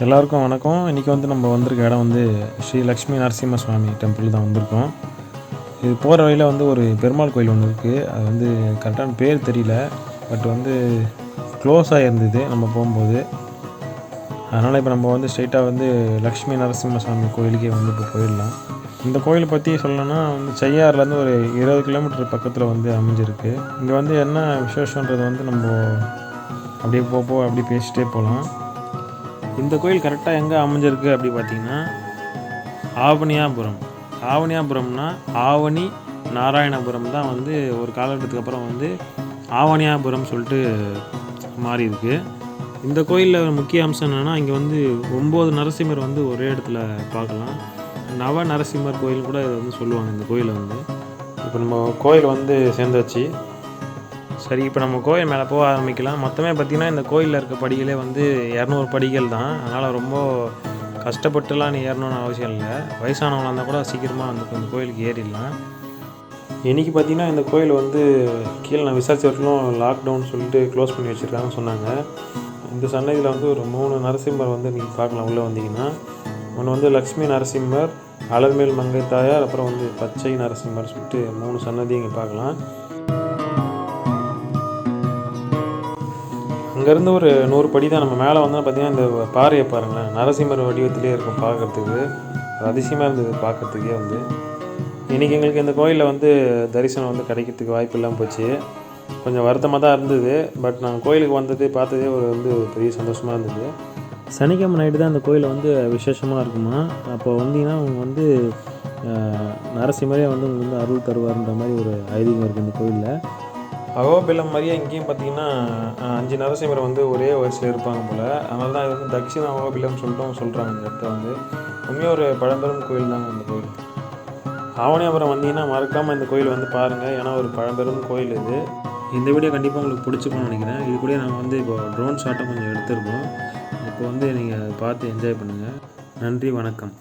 எல்லாருக்கும் வணக்கம். இன்றைக்கி நம்ம வந்திருக்க இடம் ஸ்ரீ லக்ஷ்மி நரசிம்ம சுவாமி டெம்பிள் தான் வந்திருக்கோம். இது போகிற வழியில் ஒரு பெருமாள் கோயில் ஒன்று இருக்குது. அது கரெக்டான பேர் தெரியல, பட் க்ளோஸாக இருந்தது நம்ம போகும்போது. அதனால் இப்போ நம்ம ஸ்ட்ரெயிட்டாக லக்ஷ்மி நரசிம்ம சுவாமி கோயிலுக்கே இப்போ போயிடலாம். இந்த கோயிலை பற்றி சொல்லணும்னா செய்யாறுலேருந்து ஒரு 20 கிலோமீட்டர் பக்கத்தில் அமைஞ்சிருக்கு. இங்கே என்ன விசேஷன்றது நம்ம அப்படியே அப்படியே பேசிகிட்டே போகலாம். இந்த கோயில் கரெக்டாக எங்கே அமைஞ்சிருக்கு அப்படி பார்த்திங்கன்னா ஆவணியாபுரம். ஆவணியாபுரம்னா ஆவணி நாராயணபுரம் தான் ஒரு காலகட்டத்துக்கு அப்புறம் ஆவணியாபுரம் சொல்லிட்டு மாறி இருக்குது. இந்த கோயிலில் முக்கிய அம்சம் என்னென்னா இங்கே 9 நரசிம்மர் ஒரே இடத்துல பார்க்கலாம். நவ நரசிம்மர் கோயில் கூட இதை சொல்லுவாங்க. இந்த கோயிலை இப்போ நம்ம கோயில் சேர்ந்தாச்சு. சரி, இப்போ நம்ம கோயில் மேலே போக ஆரம்பிக்கலாம். மொத்தமே பார்த்திங்கன்னா இந்த கோயிலில் இருக்க படிகளே 200 படிகள் தான். அதனால் ரொம்ப கஷ்டப்பட்டுலாம் நீ ஏறணும்னு அவசியம் இல்லை. வயசானவங்களாக இருந்தால் கூட சீக்கிரமாக இந்த கோயிலுக்கு ஏறிடலாம். இன்றைக்கி பார்த்திங்கன்னா இந்த கோயில் கீழே நான் விசாரித்த வரைக்கும் லாக்டவுன் சொல்லிட்டு க்ளோஸ் பண்ணி வச்சுருக்காங்கன்னு சொன்னாங்க. இந்த சன்னதியில் ஒரு 3 நரசிம்மர் நீங்கள் பார்க்கலாம். உள்ளே வந்தீங்கன்னா ஒன்று லக்ஷ்மி நரசிம்மர், அலர்மேல் மங்கை தாயார், அப்புறம் பச்சை நரசிம்மர் சொல்லிட்டு 3 சன்னதி இங்கே பார்க்கலாம். அங்கேருந்து ஒரு 100 படி தான் நம்ம மேலே பார்த்திங்கன்னா இந்த பாறையை பாருங்களேன், நரசிம்மர் வடிவத்திலே இருக்கும் பார்க்குறதுக்கு. அதிசயமாக இருந்தது பார்க்குறதுக்கே. இன்றைக்கி எங்களுக்கு இந்த கோயிலில் தரிசனம் கிடைக்கிறதுக்கு வாய்ப்பு இல்லாமல் போச்சு. கொஞ்சம் வருத்தமாக தான் இருந்தது. பட் நாங்கள் கோயிலுக்கு பார்த்ததே ஒரு பெரிய சந்தோஷமாக இருந்தது. சனிக்கிழமை நைட்டு தான் இந்த கோயில் விசேஷமாக இருக்குமா. அப்போ வந்தீங்கன்னா அவங்க நரசிம்மரே உங்களுக்கு அருள் தருவார்ன்ற மாதிரி ஒரு ஐதீகம் இருக்குது இந்த கோயிலில். அகோபிலம் மாதிரியே இங்கேயும் பார்த்திங்கன்னா 5 நரசிம்மர் ஒரே வரிசையில் இருப்பாங்க போல். அதனால தான் இது தட்சிண அகோபிலம் சொல்லிட்டு சொல்கிறாங்க. இந்த இடத்த உண்மையாக ஒரு பழம்பெரும் கோயில் தாங்க இந்த கோயில். ஆவணியாபுரம் வந்தீங்கன்னா மறக்காமல் இந்த கோயில் பாருங்கள். ஏன்னா ஒரு பழம்பெரும் கோயில் இது. இந்த வீடியோ கண்டிப்பாக உங்களுக்கு பிடிச்சிக்கணும்னு நினைக்கிறேன். இது கூட நாங்கள் இப்போ ட்ரோன் ஷாட்டை கொஞ்சம் எடுத்துருக்கோம். இப்போ நீங்கள் பார்த்து என்ஜாய் பண்ணுங்கள். நன்றி, வணக்கம்.